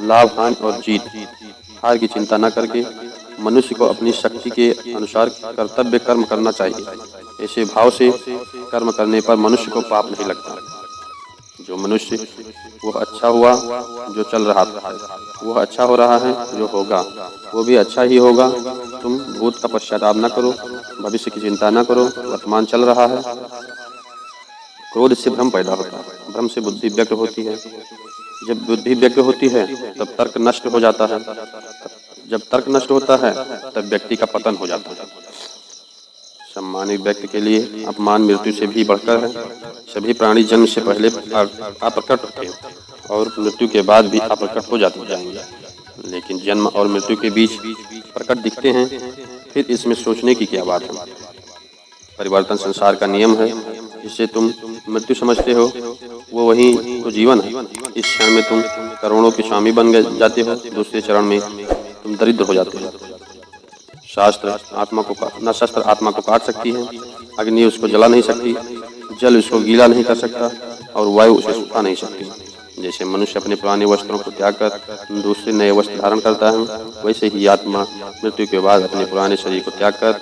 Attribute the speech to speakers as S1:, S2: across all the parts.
S1: लाभ, हानि और जीत हार की चिंता न करके मनुष्य को अपनी शक्ति के अनुसार कर्तव्य कर्म करना चाहिए। ऐसे भाव से कर्म करने पर मनुष्य को पाप नहीं लगता। जो मनुष्य वह अच्छा हुआ जो चल रहा था, वह अच्छा हो रहा है जो होगा वो भी अच्छा ही होगा। तुम भूत का पश्चाताप न करो, भविष्य की चिंता न करो, वर्तमान चल रहा है। क्रोध से भ्रम पैदा होता है, भ्रम से बुद्धि व्यक्त होती है। जब बुद्धि व्यक्त होती है तब तर्क नष्ट हो जाता है। जब तर्क नष्ट होता है तब व्यक्ति का पतन हो जाता है। सम्मानित व्यक्ति के लिए अपमान मृत्यु से भी बढ़कर है। सभी प्राणी जन्म से पहले अप्रकट होते हैं और मृत्यु के बाद भी अप्रकट हो जाते जाएंगे, लेकिन जन्म और मृत्यु के बीच प्रकट दिखते हैं। फिर इसमें सोचने की क्या बात है। परिवर्तन संसार का नियम है। जिससे तुम मृत्यु समझते हो वो वही तो जीवन है। इस क्षण में तुम करोड़ों के स्वामी बन जाते हो, दूसरे चरण में तुम दरिद्र हो जाते हो। शस्त्र आत्मा को काट सकती है, अग्नि उसको जला नहीं सकती, जल उसको गीला नहीं कर सकता और वायु उसे सुखा नहीं सकती। जैसे मनुष्य अपने पुराने वस्त्रों को त्याग कर दूसरे नए वस्त्र धारण करता है, वैसे ही आत्मा मृत्यु के बाद अपने पुराने शरीर को त्याग कर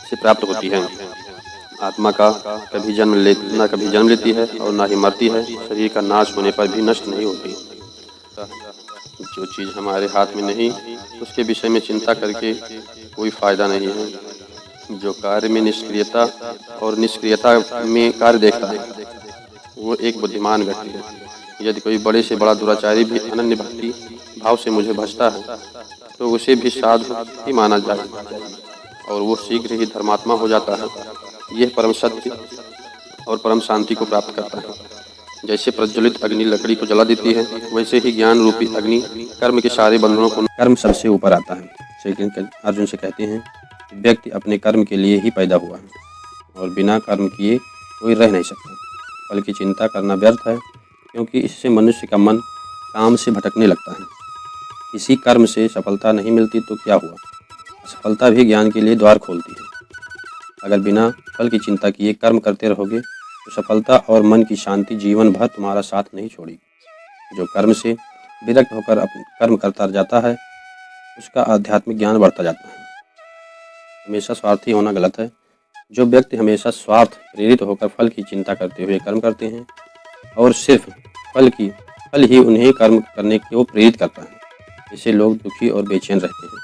S1: से प्राप्त होती है। आत्मा का कभी जन्म लेती है और ना ही मरती है। शरीर का नाश होने पर भी नष्ट नहीं होती। जो चीज़ हमारे हाथ में नहीं उसके विषय में चिंता करके कोई फायदा नहीं है। जो कार्य में निष्क्रियता और निष्क्रियता में कार्य देखता है वो एक बुद्धिमान व्यक्ति है। यदि कोई बड़े से बड़ा दुराचारी भी अनन्य भक्ति भाव से मुझे भजता है तो उसे भी साधु ही माना जाए और वो शीघ्र ही धर्मात्मा हो जाता है। यह परम सत्य और परम शांति को प्राप्त करता है। जैसे प्रज्वलित अग्नि लकड़ी को जला देती है, वैसे ही ज्ञान रूपी अग्नि कर्म के सारे बंधनों को कर्म सबसे ऊपर आता है। श्री कृष्ण अर्जुन से कहते हैं, व्यक्ति अपने कर्म के लिए ही पैदा हुआ है और बिना कर्म किए कोई रह नहीं सकता। फल की चिंता करना व्यर्थ है, क्योंकि इससे मनुष्य का मन काम से भटकने लगता है। किसी कर्म से सफलता नहीं मिलती तो क्या हुआ, सफलता भी ज्ञान के लिए द्वार खोलती है। अगर बिना फल की चिंता किए कर्म करते रहोगे तो सफलता और मन की शांति जीवन भर तुम्हारा साथ नहीं छोड़ेगी। जो कर्म से विरक्त होकर अपने कर्म करता जाता है उसका आध्यात्मिक ज्ञान बढ़ता जाता है। हमेशा स्वार्थी होना गलत है। जो व्यक्ति हमेशा स्वार्थ प्रेरित होकर फल की चिंता करते हुए कर्म करते हैं और सिर्फ फल ही उन्हें कर्म करने को प्रेरित करता है, इससे लोग दुखी और बेचैन रहते हैं,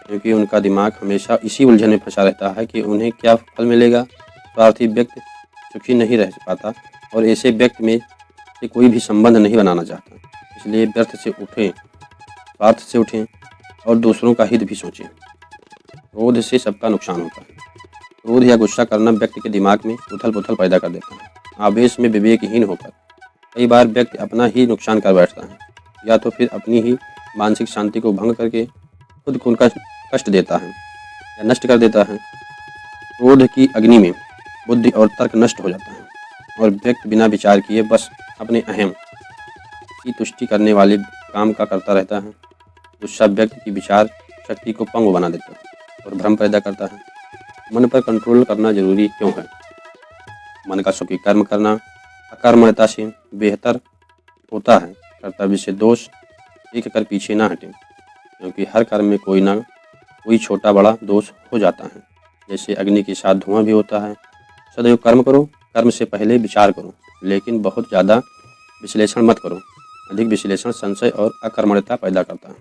S1: क्योंकि उनका दिमाग हमेशा इसी उलझन में फंसा रहता है कि उन्हें क्या फल मिलेगा। स्वार्थी व्यक्ति सुखी नहीं रह पाता और ऐसे व्यक्ति में से कोई भी संबंध नहीं बनाना चाहता। इसलिए व्यर्थ से उठें, स्वार्थ से उठें और दूसरों का हित भी सोचें। क्रोध से सबका नुकसान होता है। क्रोध या गुस्सा करना व्यक्ति के दिमाग में उथल पुथल पैदा कर देता है। आवेश में विवेकहीन होकर कई बार व्यक्ति अपना ही नुकसान कर बैठता है, या तो फिर अपनी ही मानसिक शांति को भंग करके खुद को उनका कष्ट देता है या नष्ट कर देता है। क्रोध की अग्नि में बुद्धि और तर्क नष्ट हो जाता है और व्यक्ति बिना विचार किए बस अपने अहम की तुष्टि करने वाले काम का करता रहता है। गुस्सा व्यक्ति की विचार शक्ति को पंगु बना देता है और भ्रम पैदा करता है। मन पर कंट्रोल करना जरूरी क्यों है? मन का सुखी कर्म करना अकर्मण्यता से बेहतर होता है। कर्तव्य से दोष सीख कर पीछे ना हटें, क्योंकि हर कर्म में कोई ना कोई छोटा बड़ा दोष हो जाता है। जैसे अग्नि के साथ धुआं भी होता है। सदैव कर्म करो, कर्म से पहले विचार करो, लेकिन बहुत ज़्यादा विश्लेषण मत करो। अधिक विश्लेषण संशय और अकर्मण्यता पैदा करता है।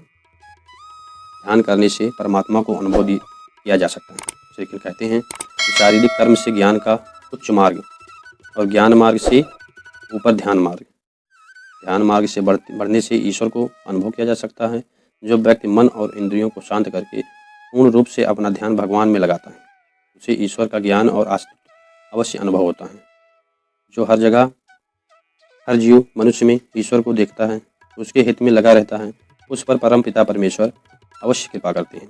S1: ध्यान करने से परमात्मा को अनुभव किया जा सकता है। श्री कृष्ण कहते हैं कि शारीरिक कर्म से ज्ञान का उच्च मार्ग और ज्ञान मार्ग से ऊपर ध्यान मार्ग, ध्यान मार्ग से बढ़ने से ईश्वर को अनुभव किया जा सकता है। जो व्यक्ति मन और इंद्रियों को शांत करके पूर्ण रूप से अपना ध्यान भगवान में लगाता है, उसे ईश्वर का ज्ञान और अस्तित्व अवश्य अनुभव होता है। जो हर जगह हर जीव मनुष्य में ईश्वर को देखता है, उसके हित में लगा रहता है, उस पर परम पिता परमेश्वर अवश्य कृपा करते हैं।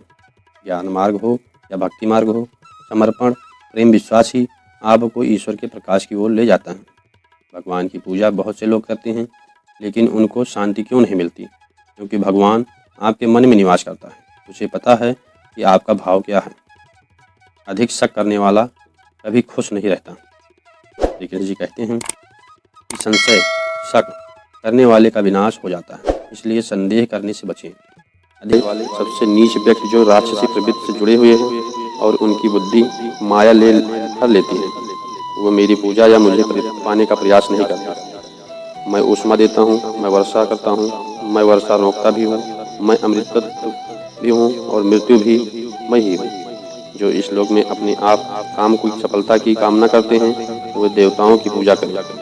S1: ज्ञान मार्ग हो या भक्ति मार्ग हो, समर्पण प्रेम विश्वास ही आपको ईश्वर के प्रकाश की ओर ले जाता है। भगवान की पूजा बहुत से लोग करते हैं, लेकिन उनको शांति क्यों नहीं मिलती? क्योंकि भगवान आपके मन में निवास करता है। उसे पता है कि आपका भाव क्या है। अधिक शक करने वाला कभी खुश नहीं रहता। श्री कृष्ण जी कहते हैं कि संशय, शक करने वाले का विनाश हो जाता है, इसलिए संदेह करने से बचें। अधिक वाले सबसे नीच व्यक्ति जो राक्षसी प्रवृत्ति से जुड़े हुए हैं और उनकी बुद्धि माया ले भर लेती है, वो मेरी पूजा या मुझे पाने का प्रयास नहीं करता। मैं ऊष्मा देता हूँ, मैं वर्षा करता हूँ, मैं वर्षा रोकता भी हूँ, मैं अमृतत्व भी हूँ और मृत्यु भी मैं ही हूँ। जो इस लोक में अपने आप काम की सफलता की कामना करते हैं वे देवताओं की पूजा करें।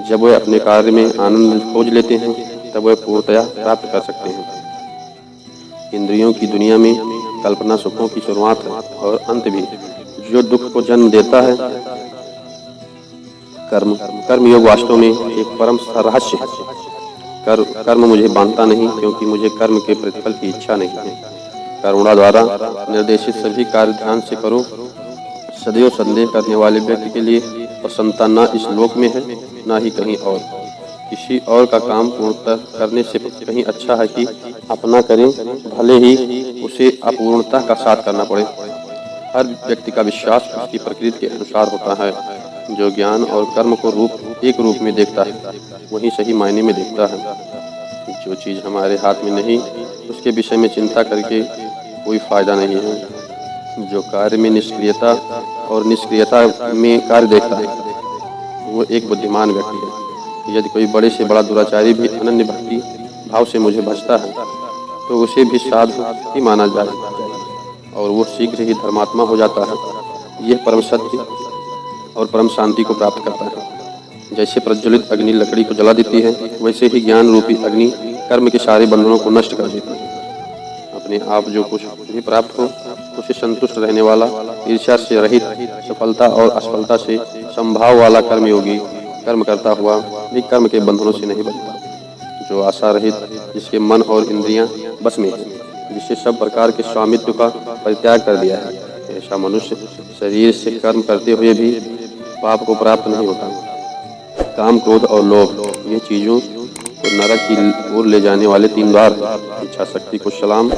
S1: जब वे अपने कार्य में आनंद खोज लेते हैं तब वे पूर्णतया प्राप्त कर सकते हैं। इंद्रियों की दुनिया में कल्पना सुखों की शुरुआत है और अंत भी। जो दुख को जन्म देता है कर्म योग वास्तव में एक परम रहस्य है। कर्म मुझे बांधता नहीं, क्योंकि मुझे कर्म के प्रतिफल की इच्छा नहीं है। करुणा द्वारा निर्देशित सभी कार्य ध्यान से करो। सदैव संदेह करने वाले व्यक्ति के लिए प्रसन्नता न इस लोक में है न ही कहीं और। किसी और का काम पूर्णतः करने से कहीं अच्छा है कि अपना करें, भले ही उसे अपूर्णता का साथ करना पड़े। हर व्यक्ति का विश्वास उसकी प्रकृति के अनुसार होता है। जो ज्ञान और कर्म को एक रूप में देखता है वही सही मायने में देखता है। जो चीज़ हमारे हाथ में नहीं उसके विषय में चिंता करके कोई फायदा नहीं है। जो कार्य में निष्क्रियता और निष्क्रियता में कार्य देखता है वो एक बुद्धिमान व्यक्ति है। यदि कोई बड़े से बड़ा दुराचारी भी अनन्य भक्ति भाव से मुझे भजता है तो उसे भी साधु ही माना जाए और वो शीघ्र ही धर्मात्मा हो जाता है। यह परम सत्य और परम शांति को प्राप्त करता है। जैसे प्रज्वलित अग्नि लकड़ी को जला देती है, वैसे ही ज्ञान रूपी अग्नि कर्म के सारे बंधनों को नष्ट कर देती है। अपने आप जो कुछ भी प्राप्त हो उसे संतुष्ट रहने वाला, ईर्ष्या से रहित, सफलता और असफलता से संभाव वाला कर्मयोगी कर्म करता हुआ भी कर्म के बंधनों से नहीं बचता। जो आशा रहित, जिसके मन और इंद्रियां बस में है, जिससे सब प्रकार के स्वामित्व का परित्याग कर दिया है, ऐसा मनुष्य शरीर से कर्म करते हुए भी पाप को प्राप्त नहीं होता। काम, क्रोध और लोभ ये चीजों को नरक की ओर ले जाने वाले 3 द्वार हैं। इच्छा शक्ति को सलाम।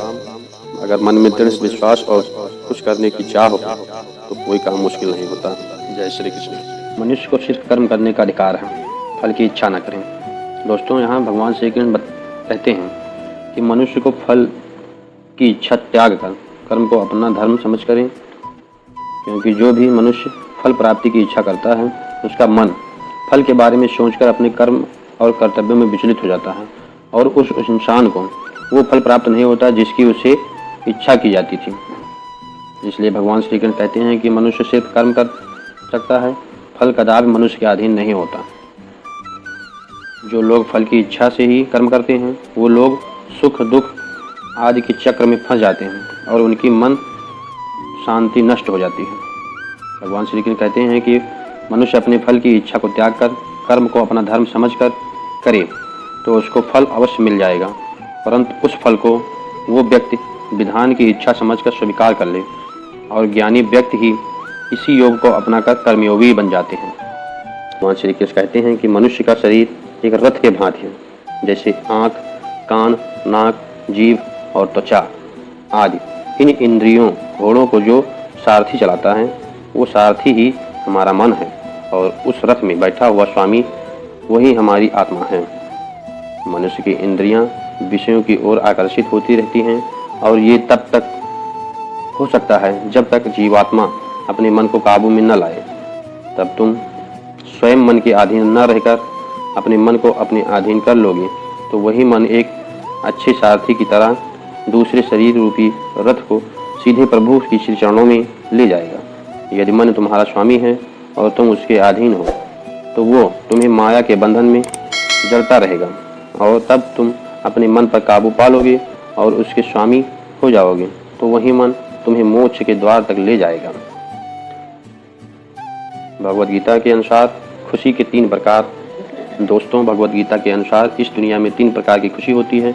S1: अगर मन में दृढ़ विश्वास और कुछ करने की चाह हो तो कोई काम मुश्किल नहीं होता। जय श्री कृष्ण। मनुष्य को सिर्फ कर्म करने का अधिकार है, फल की इच्छा न करें। दोस्तों, यहाँ भगवान श्री कृष्ण कहते हैं कि मनुष्य को फल की इच्छा त्याग कर कर्म को अपना धर्म समझ करें, क्योंकि जो भी मनुष्य फल प्राप्ति की इच्छा करता है उसका मन फल के बारे में सोचकर अपने कर्म और कर्तव्यों में विचलित हो जाता है और उस इंसान को वो फल प्राप्त नहीं होता जिसकी उसे इच्छा की जाती थी। इसलिए भगवान श्री कृष्ण कहते हैं कि मनुष्य सिर्फ कर्म कर सकता है, फल कदापि मनुष्य के अधीन नहीं होता। जो लोग फल की इच्छा से ही कर्म करते हैं वो लोग सुख दुख आदि के चक्र में फंस जाते हैं और उनकी मन शांति नष्ट हो जाती है। भगवान श्री कृष्ण कहते हैं कि मनुष्य अपने फल की इच्छा को त्याग कर कर्म को अपना धर्म समझकर करे तो उसको फल अवश्य मिल जाएगा, परंतु उस फल को वो व्यक्ति विधान की इच्छा समझकर स्वीकार कर ले और ज्ञानी व्यक्ति ही इसी योग को अपनाकर कर्मयोगी बन जाते हैं। भगवान श्री कृष्ण कहते हैं कि मनुष्य का शरीर एक रथ के भांति है, जैसे आँख, कान, नाक, जीभ और त्वचा आदि इन इंद्रियों घोड़ों को जो सारथी चलाता है वो सारथी ही हमारा मन है और उस रथ में बैठा हुआ स्वामी वही हमारी आत्मा है। मनुष्य की इंद्रियां विषयों की ओर आकर्षित होती रहती हैं और ये तब तक हो सकता है जब तक जीवात्मा अपने मन को काबू में न लाए। तब तुम स्वयं मन के अधीन न रहकर अपने मन को अपने अधीन कर लोगे तो वही मन एक अच्छे सारथी की तरह दूसरे शरीर रूपी रथ को सीधे प्रभु की श्री चरणों में ले जाएगा। यदि मन तुम्हारा स्वामी है और तुम उसके अधीन हो तो वो तुम्हें माया के बंधन में जड़ता रहेगा और तब तुम अपने मन पर काबू पा लोगे और उसके स्वामी हो जाओगे तो वही मन तुम्हें मोक्ष के द्वार तक ले जाएगा। भगवद गीता के अनुसार खुशी के 3 प्रकार। दोस्तों, भगवद गीता के अनुसार इस दुनिया में 3 प्रकार की खुशी होती है।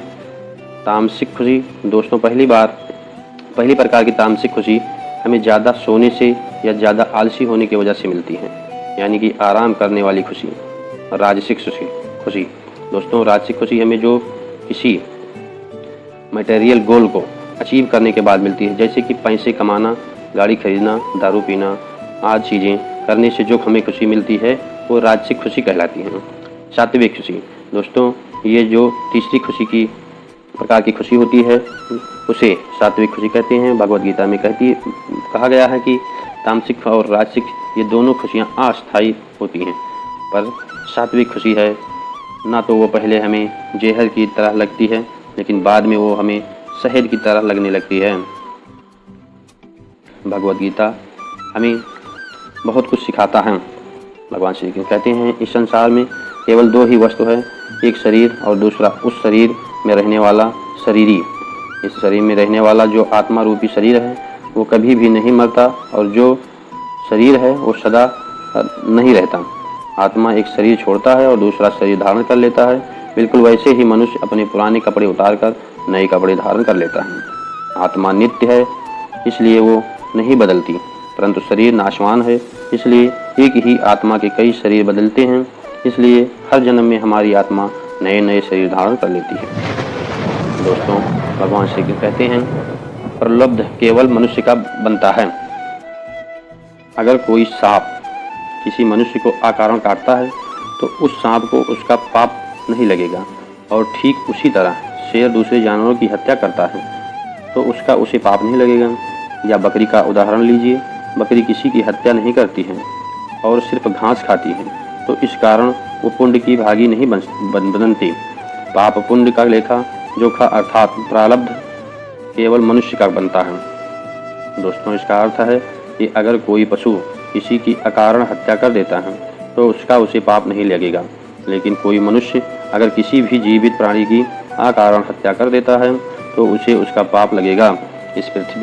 S1: तामसिक खुशी। दोस्तों, पहली प्रकार की तामसिक खुशी हमें ज़्यादा सोने से या ज़्यादा आलसी होने की वजह से मिलती है, यानी कि आराम करने वाली खुशी। राजसिक खुशी। दोस्तों, राजसिक खुशी हमें जो किसी मटेरियल गोल को अचीव करने के बाद मिलती है, जैसे कि पैसे कमाना, गाड़ी खरीदना, दारू पीना आदि चीज़ें करने से जो हमें खुशी मिलती है वो राजसिक खुशी कहलाती है। सात्विक खुशी। दोस्तों, ये जो तीसरी खुशी की प्रकार की खुशी होती है उसे सात्विक खुशी कहते हैं। भगवद गीता में कहा गया है कि तामसिक और राजसिक ये दोनों खुशियाँ अस्थायी होती हैं, पर सात्विक खुशी है ना तो वो पहले हमें जहर की तरह लगती है, लेकिन बाद में वो हमें शहद की तरह लगने लगती है। भगवद गीता हमें बहुत कुछ सिखाता है। भगवान श्री कृष्ण कहते हैं, इस संसार में केवल दो ही वस्तु है, एक शरीर और दूसरा उस शरीर में रहने वाला शरीरी। इस शरीर में रहने वाला जो आत्मा रूपी शरीर है वो कभी भी नहीं मरता, और जो शरीर है वो सदा नहीं रहता। आत्मा एक शरीर छोड़ता है और दूसरा शरीर धारण कर लेता है। बिल्कुल वैसे ही मनुष्य अपने पुराने कपड़े उतारकर नए कपड़े धारण कर लेता है। आत्मा नित्य है, इसलिए वो नहीं बदलती, परंतु शरीर नाशवान है, इसलिए एक ही आत्मा के कई शरीर बदलते हैं। इसलिए हर जन्म में हमारी आत्मा नए नए शरीर धारण कर लेती है। दोस्तों, भगवान श्री कृष्ण कहते हैं, प्रलोभ केवल मनुष्य का बनता है। अगर कोई सांप किसी मनुष्य को अकारण काटता है तो उस सांप को उसका पाप नहीं लगेगा, और ठीक उसी तरह शेर दूसरे जानवरों की हत्या करता है तो उसका उसे पाप नहीं लगेगा। या बकरी का उदाहरण लीजिए, बकरी किसी की हत्या नहीं करती है और सिर्फ घास खाती है, तो इस कारण वो पुण्य की भागी नहीं बनती। पाप पुण्य का लेखा जोखा अर्थात प्रारब्ध केवल मनुष्य का बनता है। दोस्तों, इसका अर्थ है कि अगर कोई पशु किसी की अकारण हत्या कर देता है तो उसका उसे पाप नहीं लगेगा, लेकिन कोई मनुष्य अगर किसी भी जीवित प्राणी की अकारण हत्या कर देता है तो उसे उसका पाप लगेगा। इस पृथ्वी